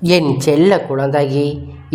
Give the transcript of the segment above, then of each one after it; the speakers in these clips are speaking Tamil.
என் செல்ல குழந்தையே,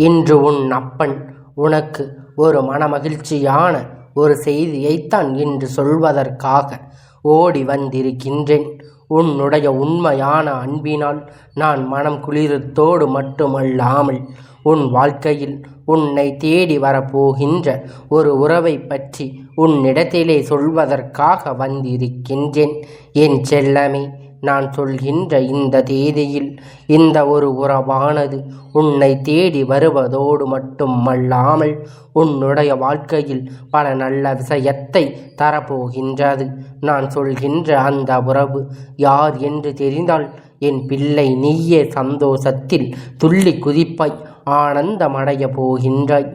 இன்று உன் அப்பன் உனக்கு ஒரு மனமகிழ்ச்சியான ஒரு செய்தியைத்தான் இன்று சொல்வதற்காக ஓடி வந்திருக்கின்றேன். உன்னுடைய உண்மையான அன்பினால் நான் மனம் குளிரத்தோடு மட்டுமல்லாமல் உன் வாழ்க்கையில் உன்னை தேடி வரப்போகின்ற ஒரு உறவை பற்றி உன்னிடத்திலே சொல்வதற்காக வந்திருக்கின்றேன். என் செல்லமே, நான் சொல்கின்ற இந்த தேதியில் இந்த ஒரு உறவானது உன்னை தேடி வருவதோடு மட்டுமல்லாமல் உன்னுடைய வாழ்க்கையில் பல நல்ல விஷயத்தை தரப்போகின்றது. நான் சொல்கின்ற அந்த உறவு யார் என்று தெரிந்தால் என் பிள்ளை, நீயே சந்தோஷத்தில் துள்ளி குதிப்பாய், ஆனந்தமடைய போகின்றாய்.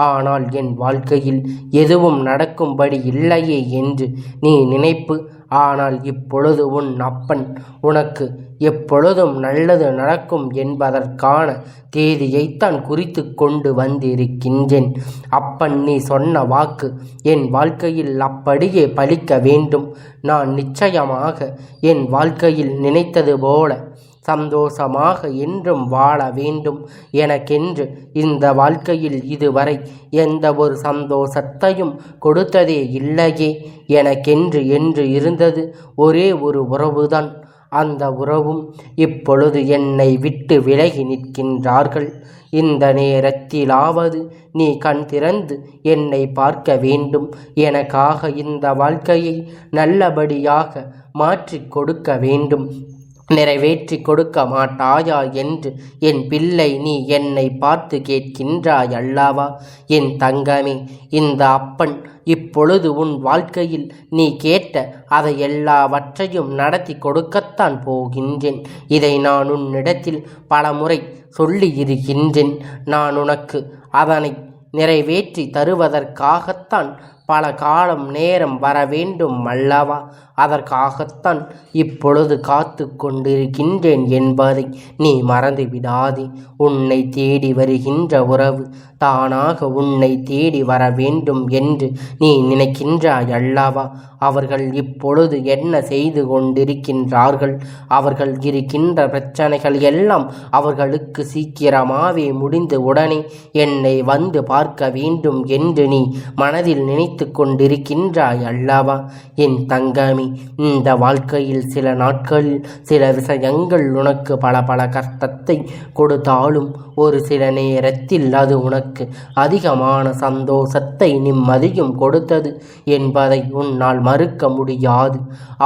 ஆனால் என் வாழ்க்கையில் எதுவும் நடக்கும்படி இல்லையே என்று நீ நினைப்பு. ஆனால் இப்பொழுது உன் அப்பன் உனக்கு எப்பொழுதும் நல்லது நடக்கும் என்பதற்கான தேதியைத்தான் குறித்து கொண்டு வந்திருக்கின்றேன். அப்பன் நீ சொன்ன வாக்கு என் வாழ்க்கையில் அப்படியே பலிக்க வேண்டும். நான் நிச்சயமாக என் வாழ்க்கையில் நினைத்தது போல சந்தோஷமாக என்றும் வாழ வேண்டும். எனக்கென்று இந்த வாழ்க்கையில் இதுவரை எந்த ஒரு சந்தோஷத்தையும் கொடுத்ததே இல்லையே. எனக்கென்று என்று இருந்தது ஒரே ஒரு உறவுதான். அந்த உறவும் இப்பொழுது என்னை விட்டு விலகி நிற்கின்றார்கள். இந்த நேரத்திலாவது நீ கண் திறந்து என்னை பார்க்க வேண்டும். எனக்காக இந்த வாழ்க்கையை நல்லபடியாக மாற்றி கொடுக்க வேண்டும். நிறைவேற்றி கொடுக்க மாட்டாயா என்று என் பிள்ளை நீ என்னை பார்த்து கேட்கின்றாய் அல்லவா? என் தங்கமே, இந்த அப்பன் இப்பொழுது உன் வாழ்க்கையில் நீ கேட்ட அதை எல்லாவற்றையும் நடத்தி கொடுக்கத்தான் போகின்றேன். இதை நான் உன்னிடத்தில் பலமுறை சொல்லி இருக்கின்றேன். நான் உனக்கு அதனை நிறைவேற்றி தருவதற்காகத்தான் பல காலம் நேரம் வர வேண்டும் அல்லவா? அதற்காகத்தான் இப்பொழுது காத்து கொண்டிருக்கின்றேன் என்பதை நீ மறந்து விடாதே. உன்னை தேடி வருகின்ற உறவு தானாக உன்னை தேடி வர வேண்டும் என்று நீ நினைக்கின்றாய் அல்லவா? அவர்கள் இப்பொழுது என்ன செய்து கொண்டிருக்கின்றார்கள்? அவர்கள் இருக்கின்ற பிரச்சனைகள் எல்லாம் அவர்களுக்கு சீக்கிரமாகவே முடிந்து உடனே என்னை வந்து பார்க்க வேண்டும் என்று நீ மனதில் நினைத்து கொண்டிருக்கின்றாய் அல்லவா? என் தங்கமே, இந்த வாழ்க்கையில் சில நாட்களில் சில விஷயங்கள் உனக்கு பல பல கஷ்டத்தை கொடுத்தாலும் ஒரு சில நேரத்தில் அது உனக்கு அதிகமான சந்தோஷத்தை நிம்மதியும் கொடுத்தது என்பதை உன்னால் மறுக்க முடியாது.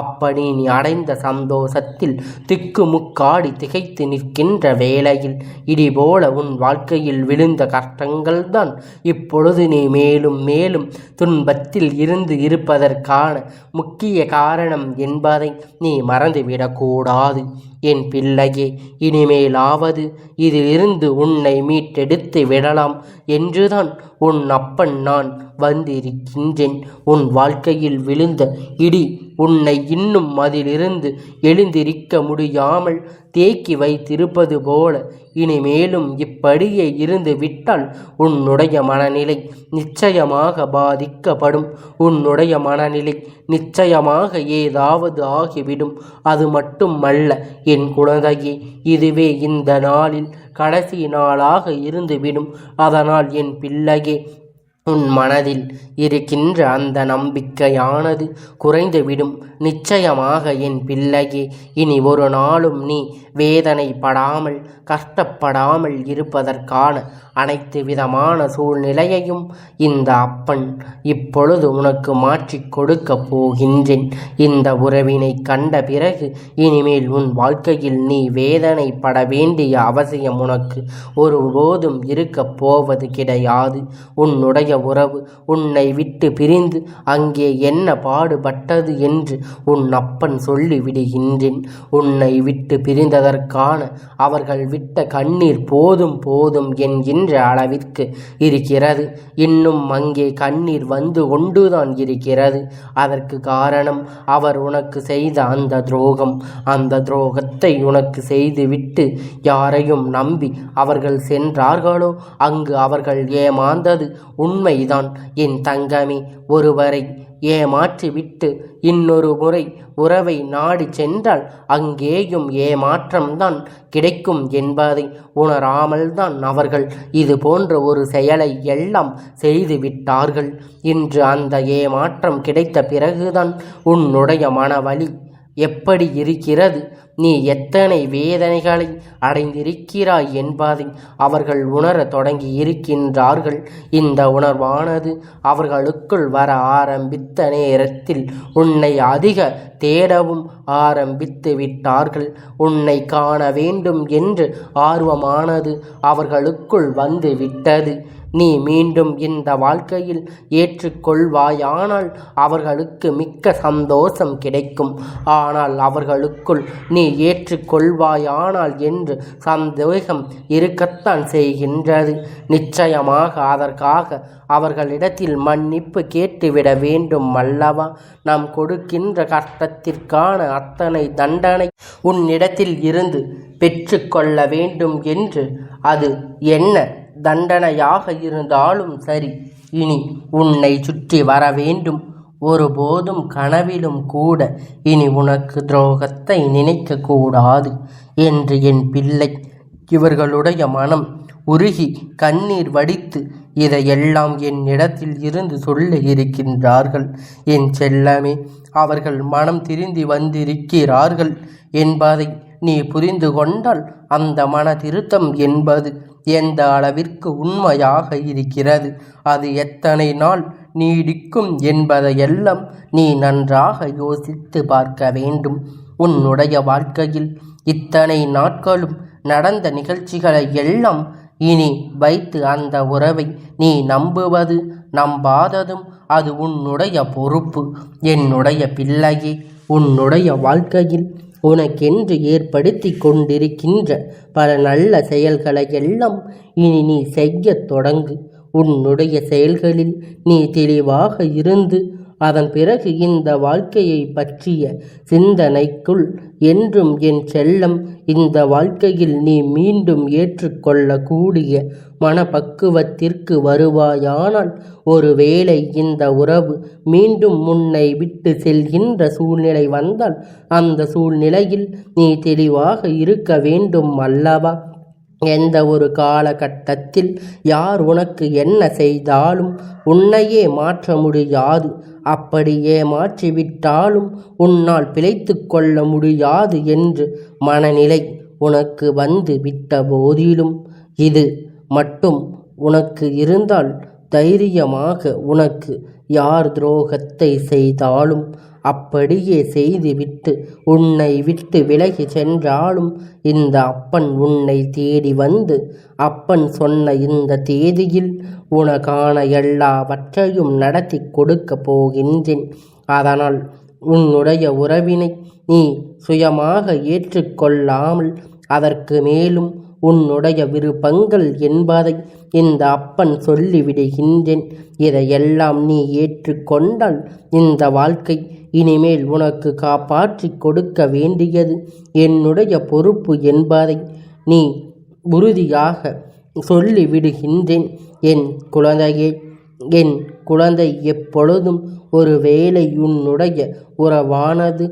அப்படி நீ அடைந்த சந்தோஷத்தில் திக்குமுக்காடி திகைத்து நிற்கின்ற வேளையில் இடிபோல உன் வாழ்க்கையில் விழுந்த கஷ்டங்கள்தான் இப்பொழுது நீ மேலும் மேலும் துன்பத்தில் இருந்து இருப்பதற்கான முக்கிய காரணம் என்பதை நீ மறந்துவிடக்கூடாது. என் பிள்ளையே, இனிமேலாவது இதிலிருந்து உன்னை மீட்டெடுத்து விடலாம் என்றுதான் உன் அப்பன் நான் வந்திருக்கின்றேன். உன் வாழ்க்கையில் விழுந்த இடி உன்னை இன்னும் அதிலிருந்து எழுந்திருக்க முடியாமல் தேக்கி வைத்திருப்பது போல இனிமேலும் இப்படியே இருந்து விட்டால் உன்னுடைய மனநிலை நிச்சயமாக பாதிக்கப்படும். உன்னுடைய மனநிலை நிச்சயமாக ஏதாவது ஆகிவிடும். அது மட்டுமல்ல என் குழந்தையே, இதுவே இந்த நாளில் கடைசி நாளாக இருந்துவிடும். அதனால் என் பிள்ளையே, உன் மனதில் இருக்கின்ற அந்த நம்பிக்கையானது குறைந்துவிடும். நிச்சயமாக என் பிள்ளையே, இனி ஒரு நாளும் நீ வேதனைப்படாமல் கஷ்டப்படாமல் இருப்பதற்கான அனைத்து விதமான சூழ்நிலையையும் இந்த அப்பன் இப்பொழுது உனக்கு மாற்றி கொடுக்க போகின்றேன். இந்த உறவினை கண்ட பிறகு இனிமேல் உன் வாழ்க்கையில் நீ வேதனைப்பட வேண்டிய அவசியம் உனக்கு ஒருபோதும் இருக்கப் போவது கிடையாது. உன்னுடைய உறவு உன்னை விட்டு பிரிந்து அங்கே என்ன பாடுபட்டது என்று உன் அப்பன் சொல்லி விடுகின்றேன். உன்னை விட்டு பிரிந்ததற்கான அவர்கள் விட்ட கண்ணீர் போதும் போதும் என்கின்ற அளவிற்கு இருக்கிறது. இன்னும் அங்கே கண்ணீர் வந்து கொண்டுதான் இருக்கிறது. அதற்கு காரணம் அவர் உனக்கு செய்த அந்த துரோகம். அந்த துரோகத்தை உனக்கு செய்துவிட்டு யாரையும் நம்பி அவர்கள் சென்றார்களோ அங்கு அவர்கள் ஏமாந்தது உண்மைதான். என் தங்கமே, ஒருவரை ஏமாற்றிவிட்டு இன்னொரு முறை உறவை நாடி சென்றால் அங்கேயும் ஏமாற்றம்தான் கிடைக்கும் என்பதை உணராமல்தான் அவர்கள் இது போன்ற ஒரு செயலை எல்லாம் செய்து விட்டார்கள். இன்று அந்த ஏமாற்றம் கிடைத்த பிறகுதான் உன்னுடைய மனவலி எப்படி இருக்கிறது, நீ எத்தனை வேதனைகளை அடைந்திருக்கிறாய் என்பதை அவர்கள் உணர தொடங்கி இருக்கின்றார்கள். இந்த உணர்வானது அவர்களுக்குள் வர ஆரம்பித்த நேரத்தில் உன்னை அதிக தேடவும் ஆரம்பித்து விட்டார்கள். உன்னை காண வேண்டும் என்று ஆர்வமானது அவர்களுக்குள் வந்து விட்டது. நீ மீண்டும் இந்த வாழ்க்கையில் ஏற்றுக்கொள்வாயானால் அவர்களுக்கு மிக்க சந்தோஷம் கிடைக்கும். ஆனால் அவர்களுக்குள் நீ ஏற்றுக்கொள்வாயானால் என்று சந்தேகம் இருக்கத்தான் செய்கின்றது. நிச்சயமாக அதற்காக அவர்களிடத்தில் மன்னிப்பு கேட்டுவிட வேண்டும் அல்லவா? நாம் கொடுக்கின்ற கஷ்டத்திற்கான அத்தனை தண்டனை உன்னிடத்தில் இருந்து பெற்று கொள்ள வேண்டும் என்று அது என்ன தண்டனையாக இருந்தாலும் சரி, இனி உன்னை சுற்றி வர வேண்டும். ஒருபோதும் கனவிலும் கூட இனி உனக்கு துரோகத்தை நினைக்க கூடாது என்று என் பிள்ளை. இவர்களுடைய மனம் உருகி கண்ணீர் வடித்து இதையெல்லாம் என்னிடத்தில் இருந்து சொல்ல இருக்கின்றார்கள். என் செல்லமே, அவர்கள் மனம் திருந்தி வந்திருக்கிறார்கள் என்பதை நீ புரிந்து கொண்டால் அந்த மன திருத்தம் என்பது எந்த அளவிற்கு உண்மையாக இருக்கிறது, அது எத்தனை நாள் நீடிக்கும் என்பதையெல்லாம் நீ நன்றாக யோசித்து பார்க்க வேண்டும். உன்னுடைய வாழ்க்கையில் இத்தனை நாட்களும் நடந்த நிகழ்ச்சிகளை எல்லாம் இனி வைத்து அந்த உறவை நீ நம்புவது நம்பாததும் அது உன்னுடைய பொறுப்பு. என்னுடைய பிள்ளையே, உன்னுடைய வாழ்க்கையில் உனக்கென்று ஏற்படுத்தி கொண்டிருக்கின்ற பல நல்ல செயல்களை எல்லாம் இனி நீ செய்யத் தொடங்கு. உன்னுடைய செயல்களில் நீ தெளிவாக இருந்து அதன் பிறகு இந்த வாழ்க்கையை பற்றிய சிந்தனைக்குள் என்றும் என் செல்லம், இந்த வாழ்க்கையில் நீ மீண்டும் ஏற்றுக்கொள்ளக்கூடிய மனப்பக்குவத்திற்கு வருவாயானால் ஒருவேளை இந்த உறவு மீண்டும் முன்னை விட்டு செல்கின்ற சூழ்நிலை வந்தால் அந்த சூழ்நிலையில் நீ தெளிவாக இருக்க வேண்டும் அல்லவா? எந்த ஒரு காலகட்டத்தில் யார் உனக்கு என்ன செய்தாலும் உன்னையே மாற்ற முடியாது. அப்படியே மாற்றிவிட்டாலும் உன்னால் பிழைத்து கொள்ள முடியாது என்று மனநிலை உனக்கு வந்து விட்ட போதிலும் இது மட்டும் உனக்கு இருந்தால் தைரியமாக உனக்கு யார் துரோகத்தை செய்தாலும் அப்படியே செய்துவிட்டு உன்னை விட்டு விலகி சென்றாலும் இந்த அப்பன் உன்னை தேடி வந்து அப்பன் சொன்ன இந்த தேதியில் உனக்கான எல்லாவற்றையும் நடத்தி கொடுக்க போகின்றேன். அதனால் உன்னுடைய உறவினை நீ சுயமாக ஏற்றுக்கொள்ளாமல் அதற்கு மேலும் உன்னுடைய விருப்பங்கள் என்பதை இந்த அப்பன் சொல்லிவிடுகின்றேன். இதையெல்லாம் நீ ஏற்றுக்கொண்டால் இந்த வாழ்க்கை இனிமேல் உனக்கு காப்பாற்றி கொடுக்க வேண்டியது என்னுடைய பொறுப்பு என்பதை நீ உறுதியாக சொல்லிவிடுகின்றேன். என் குழந்தையே, என் குழந்தை, எப்பொழுதும் ஒரு வேளை உன்னுடைய உறவானது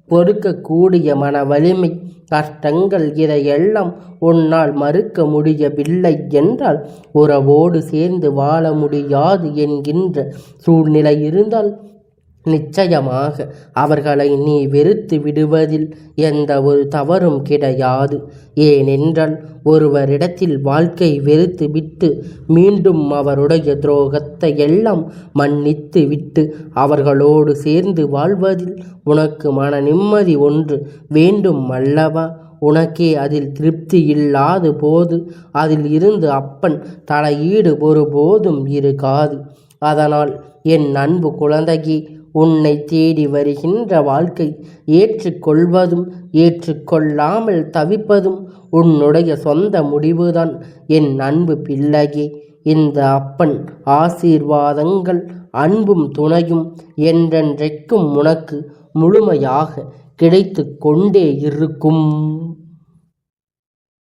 பொறுக்கக்கூடிய மன வலிமை, கஷ்டங்கள் இதையெல்லாம் உன்னால் மறுக்க முடியவில்லை என்றால் உறவோடு சேர்ந்து வாழ முடியாது என்கின்ற சூழ்நிலை இருந்தால் நிச்சயமாக அவர்களை நீ வெறுத்து விடுவதில் எந்த ஒரு தவறும் கிடையாது. ஏனென்றால் ஒருவரிடத்தில் வாழ்க்கை வெறுத்து விட்டு மீண்டும் அவருடைய துரோகத்தை எல்லாம் மன்னித்து விட்டு அவர்களோடு சேர்ந்து வாழ்வதில் உனக்கு மன நிம்மதி ஒன்று வேண்டும் அல்லவா? உனக்கே அதில் திருப்தி இல்லாத போது அதில் இருந்து அப்பன் தலையீடு ஒருபோதும் இருக்காது. அதனால் என் அன்பு குழந்தையே, உன்னை தேடி வருகின்ற வாழ்க்கை ஏற்றுக்கொள்வதும் ஏற்றுக்கொள்ளாமல் தவிப்பதும் உன்னுடைய சொந்த முடிவுதான். என் அன்பு பிள்ளையே, இந்த அப்பன் ஆசீர்வாதங்கள் அன்பும் துணையும் என்றென்றைக்கும் உனக்கு முழுமையாக கிடைத்து கொண்டே இருக்கும்.